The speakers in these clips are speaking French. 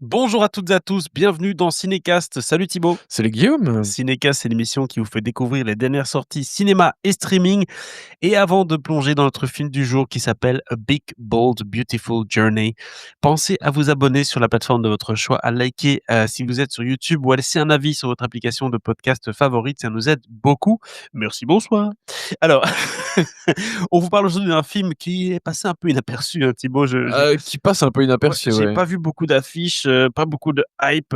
Bonjour à toutes et à tous, bienvenue dans Cinécast. Salut Thibaut. Salut Guillaume. Cinécast, c'est l'émission qui vous fait découvrir les dernières sorties cinéma et streaming. Et avant de plonger dans notre film du jour qui s'appelle A Big, Bold, Beautiful Journey, pensez à vous abonner sur la plateforme de votre choix, à liker si vous êtes sur YouTube ou à laisser un avis sur votre application de podcast favorite, ça nous aide beaucoup. Merci, bonsoir. Alors, on vous parle aujourd'hui d'un film qui est passé un peu inaperçu, hein, Thibaut. Qui passe un peu Ouais, inaperçu, j'ai ouais. pas vu beaucoup d'affiches, pas beaucoup de hype,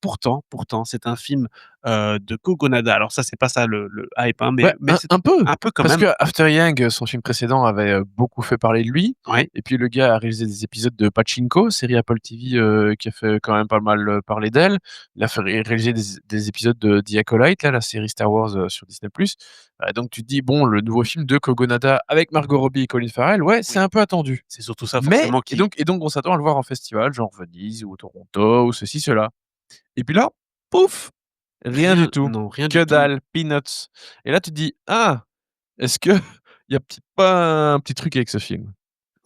pourtant, c'est un film, de Kogonada. Alors ça, c'est pas ça le hype, hein, mais Ouais, mais un c'est un peu, un peu quand parce même. que After Yang, son film précédent avait, beaucoup fait parler de lui Ouais, et puis le gars a réalisé des épisodes de Pachinko, série Apple TV, qui a fait quand même pas mal, parler d'elle. Il a fait réaliser des épisodes de The Acolyte, là, la série Star Wars, sur Disney+. Donc tu te dis: «Bon, le nouveau film de Kogonada avec Margot Robbie et Colin Farrell, ouais, c'est oui, un peu attendu». c'est surtout ça Mais forcément et qui donc et donc on s'attend à le voir en festival, genre Venise ou Toronto ou ceci, cela. Et puis là, pouf! Rien du rien tout. non, rien du Que tout. dalle, peanuts. Et là, tu te dis: «Ah, est-ce que il y a pas un petit truc avec ce film?»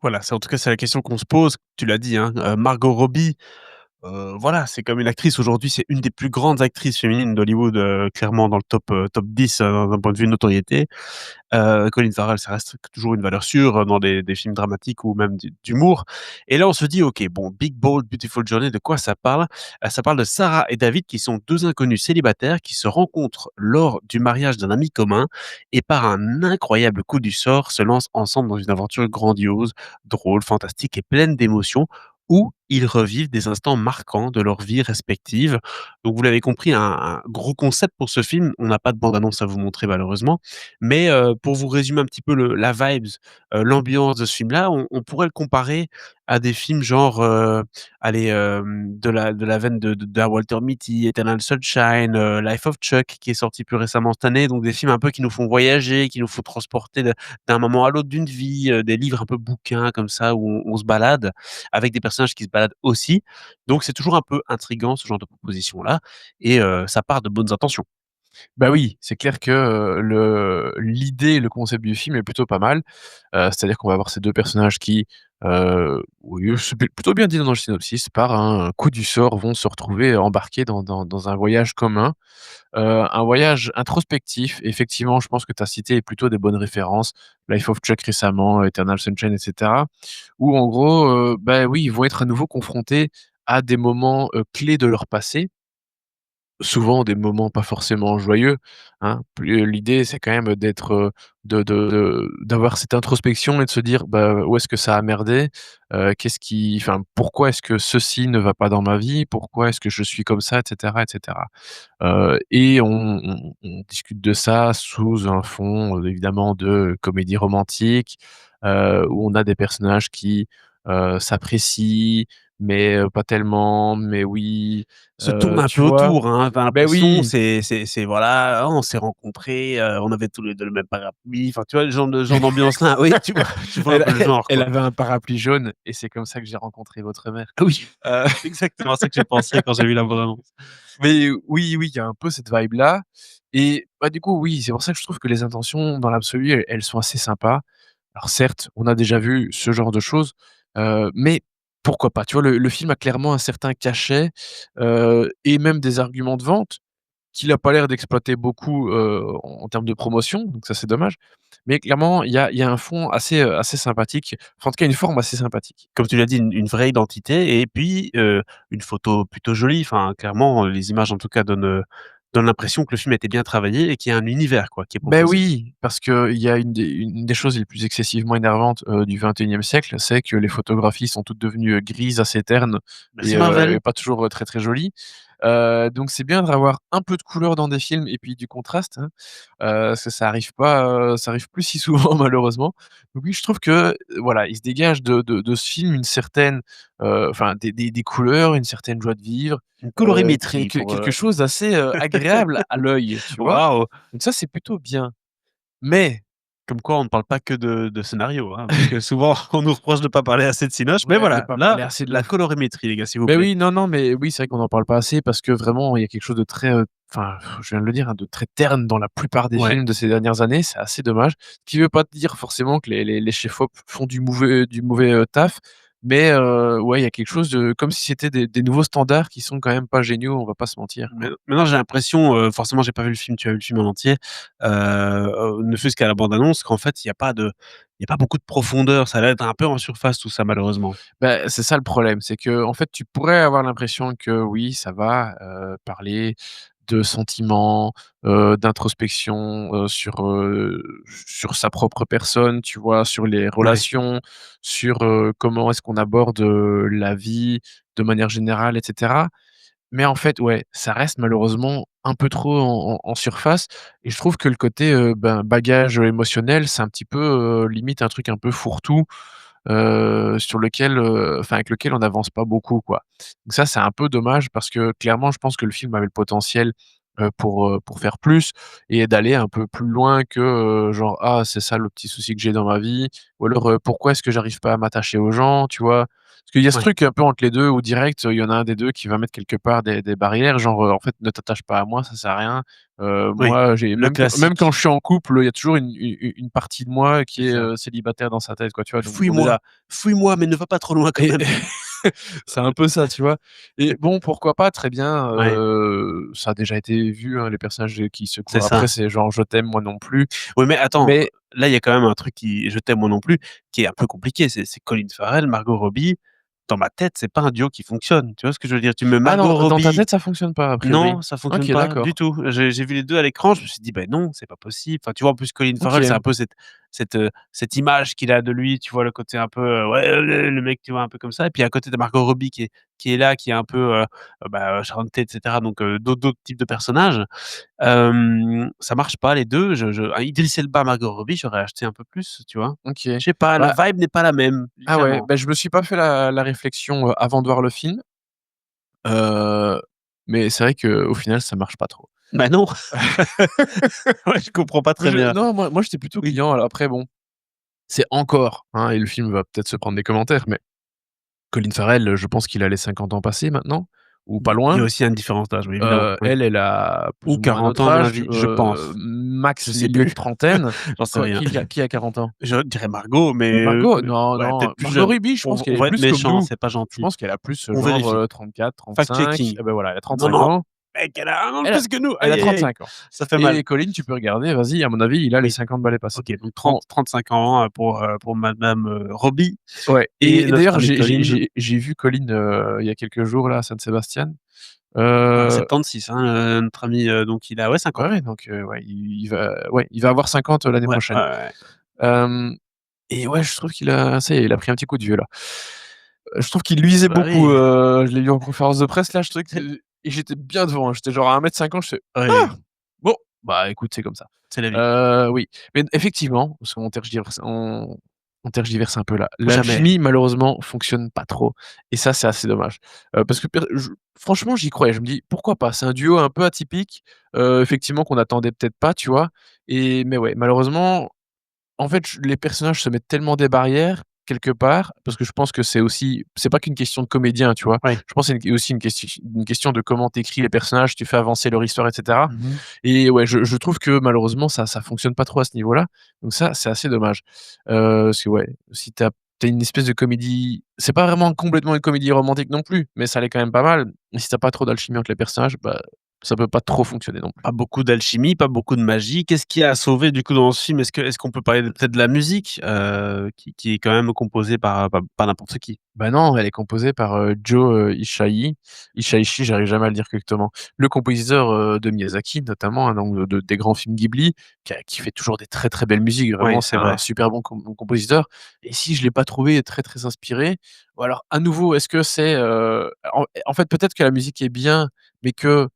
Voilà, c'est en tout cas, c'est la question qu'on se pose. Tu l'as dit, hein, Margot Robbie, voilà, c'est comme une actrice aujourd'hui, c'est une des plus grandes actrices féminines d'Hollywood, clairement dans le top 10, d'un point de vue notoriété. Colin Farrell, ça reste toujours une valeur sûre, dans des films dramatiques ou même d'humour. Et là, on se dit: «OK, bon, Big Bold Beautiful Journey», de quoi ça parle? Ça parle de Sarah et David qui sont 2 inconnus célibataires qui se rencontrent lors du mariage d'un ami commun et par un incroyable coup du sort, se lancent ensemble dans une aventure grandiose, drôle, fantastique et pleine d'émotions où ils revivent des instants marquants de leur vie respective. Donc vous l'avez compris, un gros concept pour ce film. On n'a pas de bande annonce à vous montrer malheureusement, mais pour vous résumer un petit peu la vibes, l'ambiance de ce film-là, on pourrait le comparer à des films genre, allez, de la veine d'un Walter Mitty, Eternal Sunshine, Life of Chuck qui est sorti plus récemment cette année. Donc des films un peu qui nous font voyager, qui nous font transporter d'un moment à l'autre d'une vie, des livres un peu bouquins comme ça où on se balade avec des personnages qui se baladent aussi. Donc c'est toujours un peu intriguant ce genre de proposition-là et ça part de bonnes intentions. Bah oui, c'est clair que, l'idée, le concept du film est plutôt pas mal. C'est-à-dire qu'on va avoir ces 2 personnages qui, oui, c'est plutôt bien dit dans le synopsis, par un coup du sort, vont se retrouver embarqués dans un voyage commun. Un voyage introspectif. Effectivement, je pense que tu as cité plutôt des bonnes références. Life of Chuck récemment, Eternal Sunshine et cetera. Où en gros, bah, oui, ils vont être à nouveau confrontés à des moments, clés de leur passé. Souvent des moments pas forcément joyeux, hein. L'idée, c'est quand même d'être, d'avoir cette introspection et de se dire: «Bah, où est-ce que ça a merdé? Qu'est-ce qui enfin, pourquoi est-ce que ceci ne va pas dans ma vie? Pourquoi est-ce que je suis comme ça?» et cetera et cetera. Et on discute de ça sous un fond, évidemment de comédie romantique, où on a des personnages qui, s'apprécient, mais, pas tellement, mais oui, Se tourne un tu peu vois? autour, hein. Tu as Ben l'impression, oui, c'est voilà, «Ah, on s'est rencontrés, on avait tous les 2 le même parapluie», enfin, tu vois, le genre d'ambiance-là. Oui, tu vois un elle peu le genre, elle quoi. avait un parapluie jaune et c'est comme ça que j'ai rencontré votre mère. Ah oui, Heu, c'est exactement ça que j'ai pensé quand j'ai vu la bande annonce. mais oui, oui, il y a un peu cette vibe-là et bah, du coup, oui, c'est pour ça que je trouve que les intentions dans l'absolu, elles sont assez sympas. Alors certes, on a déjà vu ce genre de choses, mais pourquoi pas? Tu vois, le film a clairement un certain cachet, et même des arguments de vente qu'il a pas l'air d'exploiter beaucoup, en termes de promotion, donc ça, c'est dommage. Mais clairement, il y a un fond assez, assez sympathique, enfin, en tout cas, une forme assez sympathique. Comme tu l'as dit, une vraie identité et puis, une photo plutôt jolie. Enfin, clairement, les images, en tout cas, donnent l'impression que le film a été bien travaillé et qu'il y a un univers, quoi, qui est Ben proposé. oui, parce qu'il y a une des choses les plus excessivement énervantes, du XXIe siècle, c'est que les photographies sont toutes devenues, grises, assez ternes Merci Marvel. et pas toujours, très, très jolies. Donc c'est bien d'avoir un peu de couleur dans des films et puis du contraste, hein, parce que ça arrive plus si souvent malheureusement. Donc oui, je trouve que, voilà, il se dégage de ce film une certaine, enfin des couleurs, une certaine joie de vivre, Une colorimétrie pour, quelque chose d'assez, agréable à l'œil, tu vois? waouh! Donc ça, c'est plutôt bien. Mais Comme quoi on ne parle pas que de scénario, hein, parce que souvent on nous reproche de pas parler assez de cinoche, mais ouais, de voilà, pas là, parler assez de la colorimétrie les gars, s'il vous beh, plaît. oui, non, non, mais oui, c'est vrai qu'on en parle pas assez parce que vraiment il y a quelque chose de très, enfin, je viens de le dire, hein, de très terne dans la plupart des Ouais. films de ces dernières années, c'est assez dommage. Ce qui veut pas dire forcément que les chefs-op font du mauvais taf, Mais ouais, il y a quelque chose de comme si c'était des nouveaux standards qui sont quand même pas géniaux, on va pas se mentir, Mais quoi. maintenant j'ai l'impression, forcément j'ai pas vu le film, tu as vu le film en entier, ne fût-ce qu'à la bande annonce, qu'en fait il y a pas beaucoup de profondeur, ça a l'air d'être un peu en surface tout ça malheureusement. Bah, c'est ça le problème, c'est qu'en fait, tu pourrais avoir l'impression que oui, ça va, parler de sentiments, d'introspection, sur sa propre personne, tu vois? Sur les Ouais, relations, sur, comment est-ce qu'on aborde, la vie de manière générale et cetera. Mais en fait, ouais, ça reste malheureusement un peu trop en surface et je trouve que le côté, ben, bagage émotionnel, c'est un petit peu, limite un truc un peu fourre-tout, sur lequel, enfin avec lequel on n'avance pas beaucoup, quoi. Donc ça, c'est un peu dommage parce que clairement, je pense que le film avait le potentiel, pour faire plus et d'aller un peu plus loin que, genre: «Ah, c'est ça le petit souci que j'ai dans ma vie» ou alors, «Pourquoi est-ce que j'arrive pas à m'attacher aux gens?» tu vois? Parce qu'il y a ce ouais, truc un peu entre les 2 où direct, il y en a un des 2 qui va mettre quelque part des barrières, genre, en fait: «Ne t'attache pas à moi, ça sert à rien». oui, Moi, j'ai le même quand classique. je suis en couple, il y a toujours une partie de moi qui C'est est, ça. célibataire dans sa tête, quoi, tu vois? Donc bon «Fouille-moi, déjà fouille-moi mais ne va pas trop loin quand et même». c'est un peu ça, tu vois? Et bon, pourquoi pas, très bien, Ouais, ça a déjà été vu, hein, les personnages, qui se c'est courent après, ça. c'est genre: «Je t'aime, moi non plus». Oui, mais attends, Mais là, il y a quand même un truc qui je t'aime moi non plus, qui est un peu compliqué. C'est Colin Farrell, Margot Robbie. Dans ma tête, c'est pas un duo qui fonctionne. Tu vois ce que je veux dire? Tu mets ah non, Margot dans ta Robbie. tête, ça fonctionne pas a priori? Non, ça OK, fonctionne pas du d'accord. tout. J'ai vu les 2 à l'écran, je me suis dit: «Beh, non, c'est pas possible». Enfin, tu vois, en plus, Colin Farrell, c'est OK. un peu cette image qu'il a de lui, tu vois, le côté un peu, ouais, le mec, tu vois, un peu comme ça et puis à côté de Margot Robbie qui est là, qui est un peu, bah, chanté et cetera, donc d'autres types de personnages. Ça marche pas les 2. Idriss Elba, Margot Robbie, j'aurais acheté un peu plus, tu vois? OK. Je sais pas, la Bah, vibe n'est pas la même, ah ouais, clairement. bah, je me suis pas fait la réflexion, avant de voir le film, heu, mais c'est vrai qu'au final, ça marche pas trop. Bah, non, ouais, je comprends pas très bien. Moi j'étais plutôt Oui. client. Alors après bon, c'est encore, hein, et le film va peut-être se prendre des commentaires, mais Colin Farrell, je pense qu'il a les 50 ans passés maintenant, ou pas Il y a loin. aussi une différence d'âge, oui, évidemment, oui. Elle a plus Ou ou moins 40 notre ans à mon âge, avis, je pense. Je max sais milieu de plus, trentaine. j'en sais Quoi, rien. qui a 40 ans? Je dirais Margot, Margot? Non, ouais, non, peut-être plus Margot jeune. Robbie, je pense qu'elle On est va être plus comme méchant, nous. c'est pas Je gentil. pense qu'elle a plus, On vérifie. 34-35. Fact-checking. Et ben voilà, elle a Non, 35 non, ans. mec, elle a 1 an de Elle a plus que nous. elle a Aïe, aïe, aïe, 35 ans. ça fait mal. Et Colline, tu peux regarder, vas-y, à mon avis, il a les Oui, 50 balais passés. OK, donc Bon, 35 ans, pour madame, Robbie ouais, et et notre d'ailleurs, ami Colin, j'ai vu Colline, il y a quelques jours là, à Saint-Sébastien. ah Heu, 76, hein, notre ami, donc il a, ouais, ouais, 50. ouais, donc ouais, il va avoir 50 l'année Ouais, ouais, prochaine. ouais. Hem Et ouais, je trouve qu'il a ça y est, il a pris un petit coup de vieux là. Je trouve qu'il luisait Bah beaucoup, oui, je l'ai vu en conférence de presse là, je trouvais que et j'étais bien devant, hein, j'étais genre à 1,50 m, je fais: oui, «Ah! Bon, bah écoute, c'est comme ça». c'est la vie. Oui, mais effectivement, parce qu'on on tergiverse un peu là. Jamais. L'alchimie malheureusement fonctionne pas trop et ça, c'est assez dommage. Parce que franchement, j'y croyais, je me dis: «Pourquoi pas?» C'est un duo un peu atypique, effectivement qu'on attendait peut-être pas, tu vois? Mais ouais, malheureusement en fait, les personnages se mettent tellement des barrières, quelque part, parce que je pense que c'est pas qu'une question de comédien, tu vois? Ouais. Je pense que c'est aussi une question de comment tu écris les personnages, tu fais avancer leur histoire et cetera. Mmh mh. Et ouais, je trouve que malheureusement ça fonctionne pas trop à ce niveau-là, donc ça, c'est assez dommage. Parce que ouais, si tu as une espèce de comédie, c'est pas vraiment complètement une comédie romantique non plus, mais ça l'est quand même pas mal, et si tu as pas trop d'alchimie entre les personnages, bah, ça peut pas trop fonctionner non plus. Pas beaucoup d'alchimie, pas beaucoup de magie. Qu'est-ce qui a sauvé du coup dans ce film? Est-ce qu'on peut parler peut-être de la musique, qui est quand même composée par n'importe qui? Bah non, elle est composée par, Joe, Hisaishi, j'arrive jamais à le dire correctement. Le compositeur, de Miyazaki notamment, hein, donc des grands films Ghibli, qui fait toujours des très, très belles musiques. Oui, Vraiment, c'est c'est un vrai. super bon compositeur. Et si je l'ai pas trouvé très, très inspiré, ou alors à nouveau, est-ce que c'est, en fait, peut-être que la musique est bien, mais que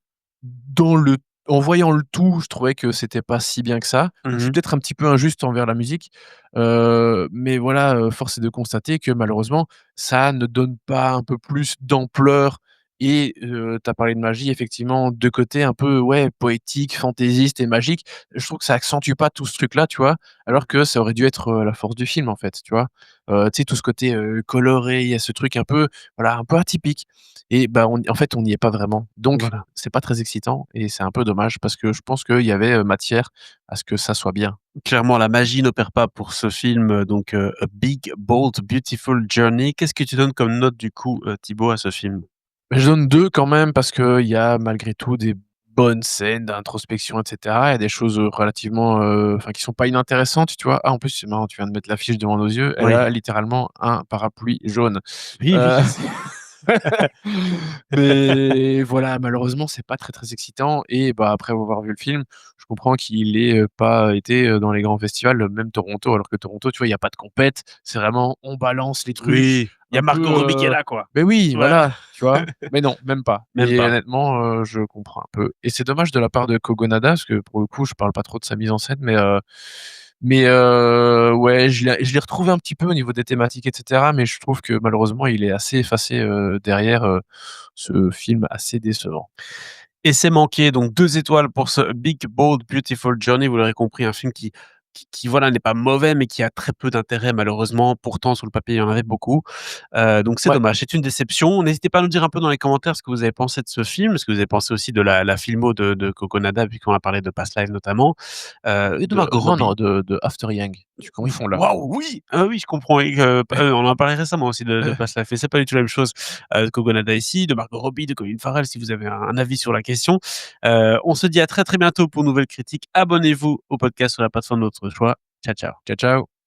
dans le en voyant le tout, je trouvais que c'était pas si bien que ça. Donc je Mmh suis mh. peut-être un petit peu injuste envers la musique, mais voilà, force est de constater que malheureusement, ça ne donne pas un peu plus d'ampleur et tu as parlé de magie, effectivement, 2 côtés un peu, ouais, poétiques, fantaisistes et magiques. Je trouve que ça accentue pas tout ce truc-là, tu vois? Alors que ça aurait dû être, la force du film, en fait, tu vois? Tu sais, tout ce côté, coloré, il y a ce truc un peu, voilà, un peu atypique et bah, en fait, on n'y est pas vraiment. Donc Voilà. c'est pas très excitant et c'est un peu dommage parce que je pense qu'il y avait, matière à ce que ça soit bien. Clairement, la magie n'opère pas pour ce film, donc A Big, Bold, Beautiful Journey. Qu'est-ce que tu donnes comme note du coup, Thibaut, à ce film? Je donne 2 quand même parce qu'il y a malgré tout des bonnes scènes d'introspection et cetera. Il y a des choses, relativement, enfin qui sont pas inintéressantes, tu vois? Ah, en plus, c'est marrant, tu viens de mettre l'affiche devant nos yeux. Elle Oui. a littéralement un parapluie jaune. Oui, oui, Heu, je sais. mais voilà, malheureusement, c'est pas très, très excitant et bah, après avoir vu le film, je comprends qu'il ait, pas été, dans les grands festivals, même Toronto, alors que Toronto, tu vois, il y a pas de compète. C'est vraiment on balance les trucs Oui, il y a un peu, Margot Robbie qui est là, quoi. beh, oui, Voilà, voilà, tu vois? Mais non, même pas même et pas. honnêtement, je comprends un peu et c'est dommage de la part de Kogonada parce que pour le coup, je parle pas trop de sa mise en scène, ouais, je l'ai retrouvé un petit peu au niveau des thématiques et cetera, mais je trouve que malheureusement, il est assez effacé, derrière, ce film assez décevant. Et c'est manqué, donc 2 étoiles pour ce Big, Bold, Beautiful Journey. Vous l'aurez compris, un film qui voilà, n'est pas mauvais, mais qui a très peu d'intérêt malheureusement. Pourtant, sur le papier, il y en avait beaucoup. Donc c'est Ouais. dommage, c'est une déception. N'hésitez pas à nous dire un peu dans les commentaires ce que vous avez pensé de ce film, ce que vous avez pensé aussi de la filmo de Coconada, vu qu'on a parlé de Past Lives notamment, et de Margot Non, non, Robbie. de After Yang. Tu Oui, confonds là. waouh, oui! Ah oui, je comprends et on en a parlé récemment aussi de Past Lives et c'est pas du tout la même chose. De Kogonada ici, de Margot Robbie, de Colin Farrell, si vous avez un avis sur la question. On se dit à très, très bientôt pour une nouvelle critique. Abonnez-vous au podcast sur la plateforme de votre choix. Ciao, ciao. Ciao, ciao.